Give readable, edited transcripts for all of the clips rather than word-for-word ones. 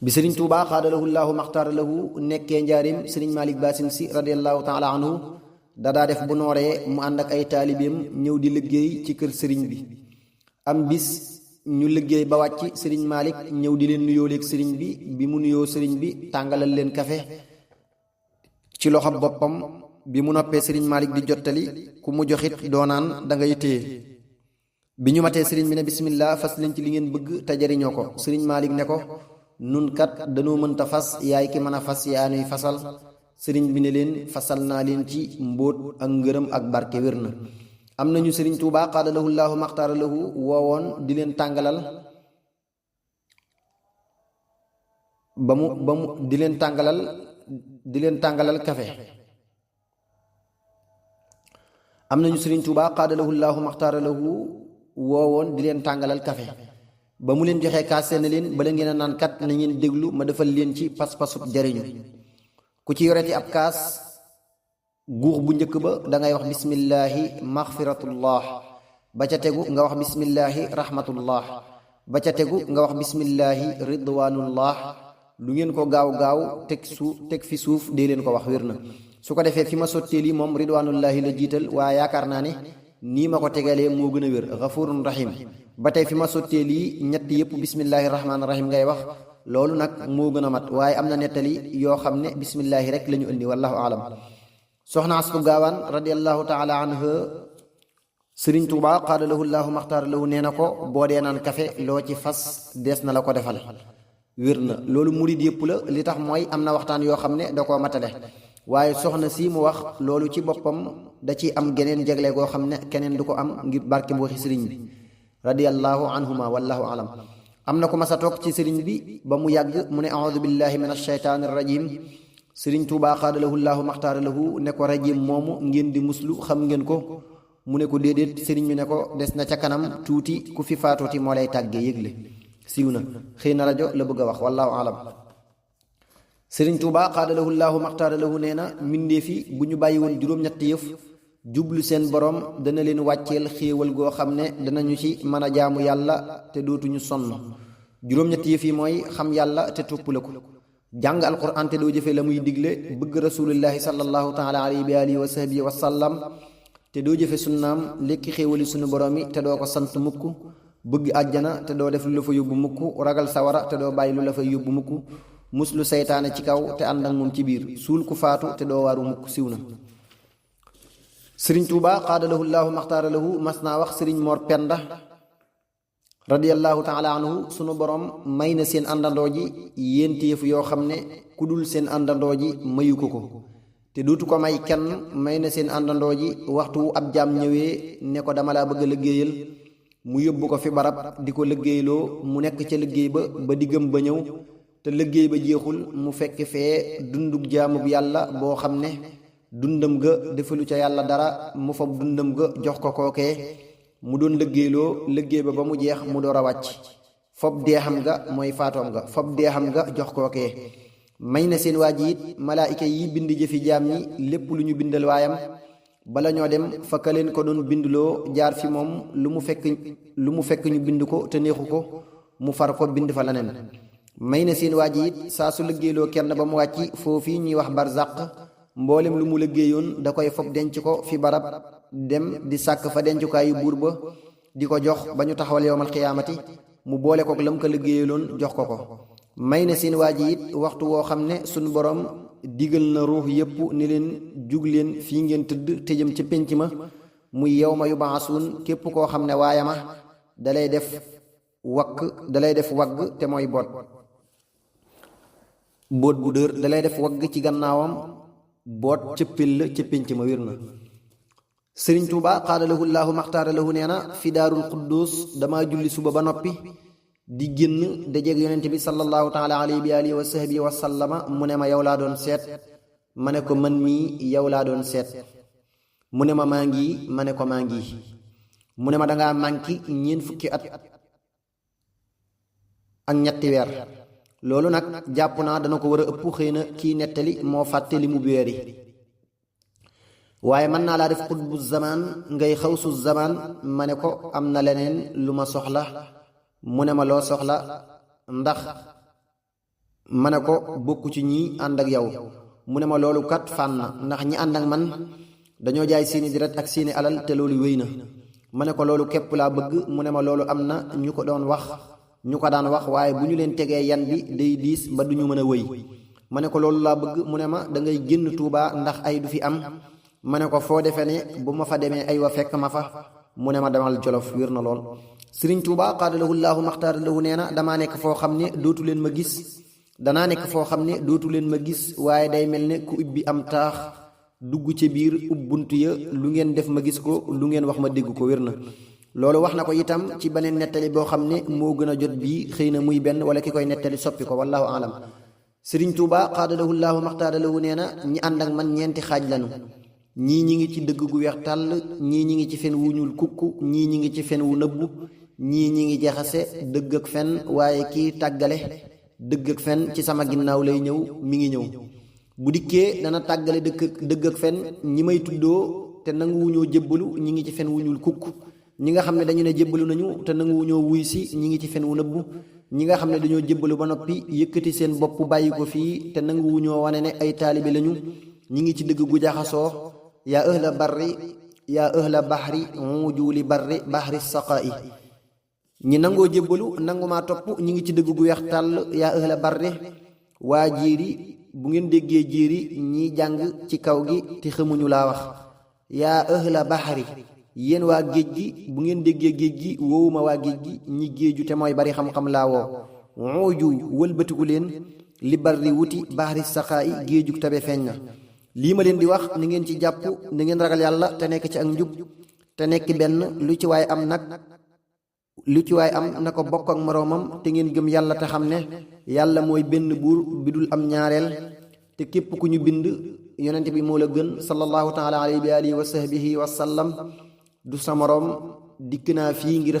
bi sëriñ Tuubaa xaadalahu llaahu maxtaara lahu nekkee njaarim sëriñ Malick Basin si radiallahu taala anhu dadaa def bu nooree mu ànd ak ay taalibeem ñëw di liggéey ci kër sëriñ bi. am bis ñu liggéey ba wàcc sëriñ Malick ñëw di leen nuyoo léeg sëriñ bi mu nuyoo sëriñ bi tàngalal leen kafe ci loxob boppam. bi mu noppee sëriñ Malick di jottali ku mu joxit doonaan da ngay téye. bi ñu matee sëriñ bi ne bismillah fas leen ci li ngeen bëgg te jariñoo ko. sëriñ Malick ne ko nun kat dañoo mënta fas yaay ki mën a fas yaa nuy fasal. sëriñ bi ne leen fasal naa leen ci mbóot ak ngërëm ak barke wér na. am nañu sëriñ Tuubaa xaadalahu llaahu maxtaara lahu woowoon di leen tàngalal ba mu di leen tàngalal kafe. am nañu sëriñ Tuubaa xaadalahu llaahu maxtaara lahu woowoon di leen tàngalal kafe ba mu leen joxee kaas seen leen bala ngeen a naan kat na ngeen déglu ma defal leen ci pas-pasub jariñu. ku ci yoreti ab kaas guux bu njëkk ba dangay wax bismillaahi maxfiratullah ba ca tegu nga wax bismillaahi rahmatullah ba ca tegu nga wax bismillaahi ridwanullah lu ngeen ko gaaw teg fi suuf dee leen ko wax wér na. su ko defee fi ma sottee lii moom ridwanullahi la jiital waaye yaakaar naa ne nii ma ko tegalee moo gën a wér gafurun rahim. ba tey fi ma sottee lii ñett yëpp bismillahi rahmaani rahim ngay wax loolu nag moo gën a mat waaye am na nettali yoo xam ne bismillahi rek la ñu indi wallahu alam. soxna Astu Gaawaan radiallahu taala anha sëriñ Tuubaa xaadalahu llaahu maxtaara lahu nee na ko boo dee naan kafe loo ci fas dees na la ko defal wér na. loolu murid yëpp la li tax mooy am na waxtaan yoo xam ne da koo matale waaye soxna si mu wax loolu ci boppam da ci am geneen jagle goo xam ne keneen du ko am ngir barke bu waxi sëriñ bi radiallahu anhuma wallahu alam. am na ko masa toog ci sëriñ bi ba mu yàgg mu ne audu billahi min ashaytaani rajim. sëriñ Tuubaa xaadalahu llaahu maxtaara lahu ne ko rajim moomu ngeen di muslu xam ngeen ko mu ne ko déedéet. sëriñ bi ne ko des na ca kanam tuuti ku fi faatooti moo lay tàggee yëgle siiw na xëy na rajo la bëgg a wax wallahu alam. sëriñ Tuubaa xaadalahu llaahu maxtaara lahu nee na mbindéef yi bu ñu bàyyi woon juróom-ñetti yëf jublu seen borom dana leen wàcceel xéewal goo xam ne danañu ci mën a jaamu yàlla te dootuñu sonn. juróom-ñetti yëf yi mooy xam yàlla te topp la ko, jàng alquran te doo jëfe la muy digle, bëgg rasulillahi sallallahu taala alayhi wa alihi wa sahbihi wa sallam te doo jëfe sunnaam, lekki xéewali sunu borom yi te doo ko sant mukk, bëgg àjjana te doo def lu la fa yóbbu mukk, ragal sawara te doo bàyyi lu la fay yóbbu mukk, muslu seytaane ci kaw te ànd ak moom ci biir, suul ku faatu te doo waaru mukk. siw na. sëriñ Tuuba xaadalahu llaahu maxtaara lahu mas naa wax sëriñ Mor Penda radiyallahu taala anhu, sunu borom may na seen àndandoo ji yéenti yëf yoo xam ne ku dul seen àndandoo ji mayu ko te duutu ko may kenn. may na seen àndandoo ji waxtu wu ab jaam ñëwee ne ko dama laa bëgg a liggéeyal, mu yóbbu ko fi barab di ko liggéeyloo, mu nekk ca liggéey ba diggam ba ñëw te liggéey ba jeexul, mu fekk fee dundug jaamub yàlla boo xam ne dundam ga defalu ca yàlla dara, mu fab dundam ga jox ko kookee mu doon liggéeyloo, liggéey ba mu jeex mu door a wàcc, fob deexam ga mooy faatoom ga, fob deexam ga jox kookee. may na seen waa ji it malaayika yi bind jëfi jaam ñi lépp lu ñu bindal waayam bala ñoo dem fa ka leen ko doon bindloo jaar fi moom, lu mu fekk ñu bind ko te neexu ko mu far ko bind fa leneen. may na seen waa ji it saa su liggéeyloo kenn ba mu wàcc foofii ñuy wax barzaq, mboolem lu mu liggéeyoon da koy fob denc ko fi barab, dem di sàkk fa dencukaayu buur ba di ko jox ba ñu taxawal yowmal xiyaamati, mu boole kook lam ko liggéeyaloon jox ko. may na seen waa ji it waxtu woo xam ne sunu borom digal na ruux yépp ni leen jug leen fii ngeen tëdd te jëm ci pénc ma, muy yawma yubaasuun. képp koo xam ne waayama dalay def wagg te mooy boot bu dër, dalay def wagg ci gannaawam boot cëppil la ca pénc ma. wér na. sëriñ Tuuba xaadalahu llaahu maxtaara lahu nee na fi daarul quddus dama julli suba ba noppi di génn dajeeg yonent bi sallallahu taala alayhi wa alihi wa sahbihi wa sallama, mu ne ma yow laa doon seet, ma ne ko man mii yow laa doon seet, mu ne ma maa ngi, ma ne ko maa ngi, mu ne ma dangaa manki ñeent fukki at ak ñetti weer. loolu nag jàpp naa dana ko war a ëpp, xëy na kii nettali moo fàtte li mu weeri, waaye mën naa laa def xutbu zaman ngay xawsu zaman. ma ne ko am na leneen lu ma soxla, mu ne ma loo soxla, ndax ma ne ko bokku ci ñi ànd ak yow. mu ne ma loolu kat fànn na ndax ñi ànd ak man dañoo jaay seeni deret ak seeni alal te loolu wéy na. ma ne ko loolu képp laa bëgg. mu ne ma loolu am na ñu ko daan wax waaye bu ñu leen tegee yan bi day diis ba duñu mën a wëy. ma ne ko loolu laa bëgg. mu ne ma da ngay génn Tuubaa ndax ay du fi am. ma ne ko foo defee ne bu ma fa demee ay wa fekk ma fa. mu ne ma demal Jolof wér na lool. Sëriñ Tuubaa qaadalahu llaahu maxtaara lahu nee na danaa nekk foo xam ne dootu leen ma gis waaye day mel ne ku ubbi am taax dugg ci biir bunt ya lu ngeen def ma gis ko lu ngeen wax ma dégg ko wér na. loolu wax na ko itam ci beneen nettali boo xam ne moo gën a jot bii xëy na muy benn wala ki koy nettali soppi ko wallahu alam. Sëriñ Tuubaa qaadalahu llaahu maxtaara lahu nee na ñi ànd ak man ñeenti xaaj lanu. ñii ñi ngi ci dëgg gu weex tàll, ñii ñi ngi ci fen wu ñuul kukk, ñii ñi ngi ci fen wu nëbbu, ñii ñi ngi jaxase dëgg ak fen, waaye kii tàggale dëgg ak fen ci sama ginnaaw lay ñëw mi ngi ñëw. bu dikkee dana tàggale dëgg ak fen. ñi may tuddoo te nanguwuñoo jébbalu ñi ngi ci fen wu ñuul kukk. ñi nga xam ne dañu ne jébbalu nañu te nanguwuñoo wuy si ñi ngi ci fen wu nëbbu. ñi nga xam ne dañoo jébbalu ba noppi yëkkati seen bopp bàyyi ko fii te nanguwuñoo wane ne ay taalibe lañu ñi ngi ci dëgg gu jaxasoo. yaa ahla bahri ujuuli bahri saqaa'i. ñi nangoo jébbalu nangu maa topp ñi ngi ci dëgg gu weex tàll. yaa ahla barri waa jiiri bu ngeen déggee jiiri ñi jàng ci kaw gi te xamuñu laa wax. yaa ahla bahri yéen waa géej gi bu ngeen déggee géej gi woowuma waa géej gi ñi géeju te mooy bari xam-xam laa woo. uju wëlbatiku leen li barri wuti bahri saqaa'i géejug tabe feeñ na. lii ma leen di wax ni ngeen ci jàpp ni ngeen ragal yàlla te nekk ci ak njub te nekk benn lu ci waay am na ko bokk ak moroomam te ngeen gëm yàlla te xam ne yàlla mooy benn buur bi dul am ñaareel te képp ku ñu bind yonent bi moo la gën sallallahu taala alayhi wa alihi wa sahbihi wa sallam du sa moroom. dikk naa fii ngir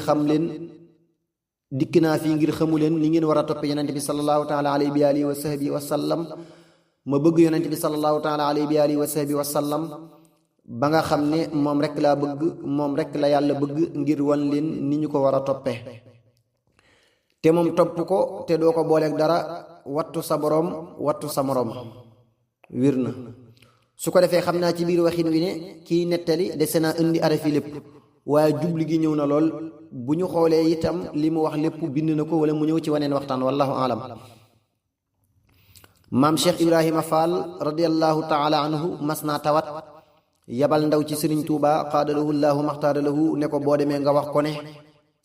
xamu leen ni ngeen war a toppe yonent bi sallallahu taala alayhi wa alihi wa sahbihi wa sallam. ma bëgg yonent bi sallallahu taala alayhi wa alihi wa sahbihi wa sallam ba nga xam ne moom rek laa bëgg, moom rek la yàlla bëgg ngir wan leen ni ñu ko war a toppe te moom topp ko te doo ko booleeg dara. wattu sa boroom wattu sa moroom wir na. su ko defee xam naa ci biir waxin wi ne kii nettali dese naa indi arafi lépp waaye jubli gi ñëw na lool. bu ñu xoolee itam li mu wax lépp bind na ko wala mu ñëw ci waneen waxtaan wallahu alam. maam Cheikh Ibrahima Fall radiallahu taala anhu mas naa tawat yabal ndaw ci Sëriñ Tuubaa qaadalahu llaahu maxtaaralahu ne ko boo demee nga wax ko ne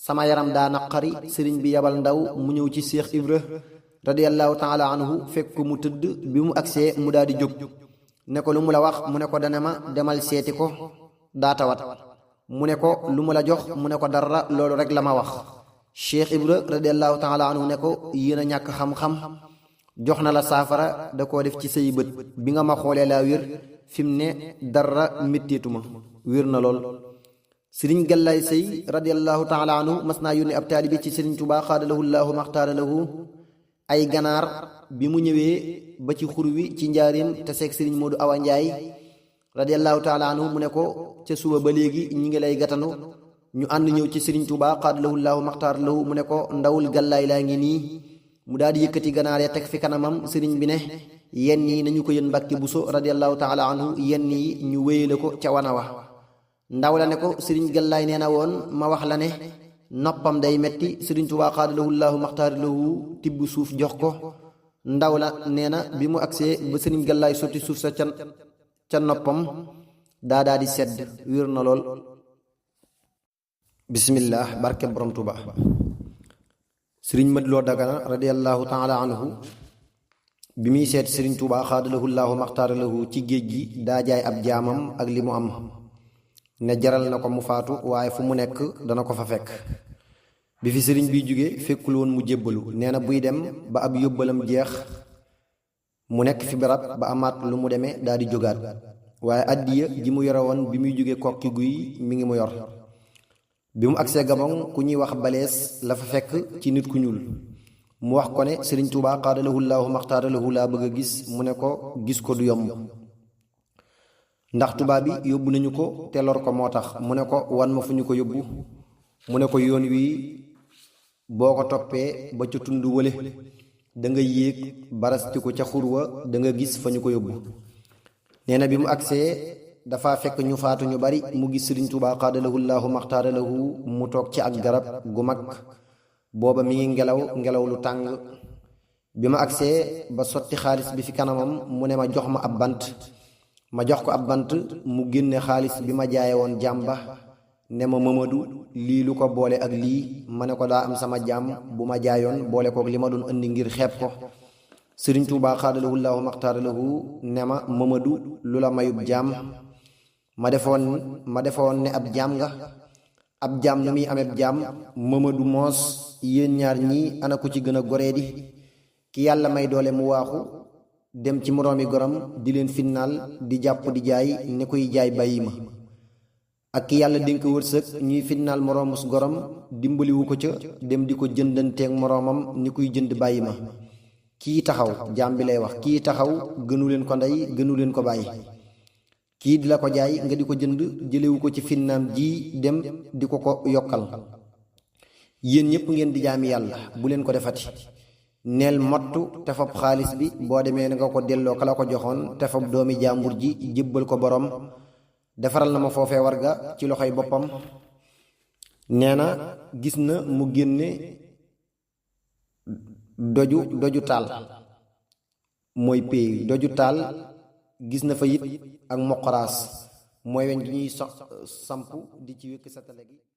sama yaram daa naqari. sëriñ bi yabal ndaw mu ñëw ci Cheikh Ibra radiallahu taala anhu fekk ko mu tëdd. bi mu agsee mu daal di jóg ne ko lu mu la wax. mu ne ko dana ma demal seeti ko daa tawat. mu ne ko lu mu la jox. mu ne ko dara loolu rek la ma wax. Cheikh Ibra radiallahu taala anhu ne ko yéen a ñàkk xam-xam, jox na la saafara da koo def ci say bët. bi nga ma xoolee laa wér fi mu ne dara métteetuma wér na lool. Sëriñ Gallay Sëy radiallahu taala anhu mas naa yónni ab taalibi ci Sëriñ Tuubaa xaadalahu llaahu maxtaara lahu ay ganaar. bi mu ñëwee ba ci xur wi ci njaarim te seeg Sëriñ Moodu Awa Njaay radiallahu taala anhu mu ne ko ca suba ba léegi ñi ngi lay gatanu. ñu ànd ñëw ci Sëriñ Tuubaa xaadalahu llaahu maxtaara lahu mu ne ko ndawul Gallay laa ngi nii. mu daal di yëkkati ganaar ya teg fi kanamam. sëriñ bi ne yenn yi nañu ko yën Mbàkke Buso radiallahu taala anhu, yenn yi ñu wéyale ko ca wana wa. ndaw la ne ko sëriñ Gallaay nee na woon ma wax la ne noppam day metti. Sëriñ Tuubaa xaadalahu llaahu maxtaara lahu tibb suuf jox ko. ndaw la nee na bi mu agsee ba sëriñ Gallaay sotti suuf sa ca noppam daa di sedd wér na lool. bismillah barke borom Tuubaa. sëriñ Mat Lo Dagana radiallahu taala anhu bi muy seet sëriñ Tuubaa xaadalahu llaahu maxtaara lahu ci géej gi daa jaay ab jaamam ak li mu am ne jaral na ko mu faatu waaye fu mu nekk dana ko fa fekk. bi fi sëriñ biy jóge fekkul woon mu jébbalu. nee na buy dem ba ab yóbbalam jeex mu nekk fi barab ba amaat lu mu demee daa di jógaat. waaye addiya ji mu yore woon bi muy jóge kokki guy mi ngi mu yor. bi mu agsee Gabon ku ñuy wax balees la fa fekk ci nit ku ñuul. mu wax ko ne Sëriñ Tuubaa xaadalahu llaahu maxtaara lahu laa bëgg a gis. mu ne ko gis ko du yomb ndax tubaab bi yóbbu nañu ko te lor ko moo tax. mu ne ko wan ma fu ñu ko yóbbu. mu ne ko yoon wii boo ko toppee ba ca tund wële da nga yéeg barastiku ca xurwa da nga gis fa ñu ko yóbbu. nee na bi mu agsee dafa fekk ñu faatu ñu bari mu gis Sëriñ Tuubaa xaadalahu llaahu maxtaara lahu mu toog ci ak garab gu mag booba mi ngi ngelaw lu tàng. bi ma agsee ba sotti xaalis bi fi kanamam mu ne ma jox ma ab bant, ma jox ko ab bant mu génne xaalis bi ma jaaye woon jàmba ne ma Mamadu lii lu ko boole ak lii. ma ne ko daa am sama jaam bu ma jaayoon boole kook li ma doon indi ngir xeeb ko. Sëriñ Tuubaa xaadalahu llaahu maxtaara lahu ne ma Mamadu lu la mayub jaam. ma defoon ne ab jaam nga. ab jaam nu muy ameb jaam. Mamadu moos yéen ñaar ñii ana ku ci gën a goree di ki yàlla may doole mu waaxu dem ci moroomi gorom di leen finnaal di jàpp di jaay ne kuy jaay bàyyi ma, ak ki yàlla dénk wërsëg ñuy finnaal moroomus gorom dimbaliwu ko ca dem di ko jëndanteeg moroomam ni kuy jënd bàyyi ma. kii taxaw jaam bi lay wax, kii taxaw gënu leen ko ndey gënu leen ko bàyyi. kii di la ko jaay nga di ko jënd jëlewu ko ci finnaam ji dem di ko yokkal. yéen ñépp ngeen di jaami yàlla bu leen ko defati. neel mottu te fab xaalis bi boo demee nga ko delloo ka la ko joxoon te fab doomi jàmbur ji jébbal ko borom. defaral na ma foofee warga ci loxoy boppam. nee na gis na mu génne doju taal mooy péey doju taal. gis na fa it ak moqoraas mooy weñ gi ñuy samp di ci wékk satale gi.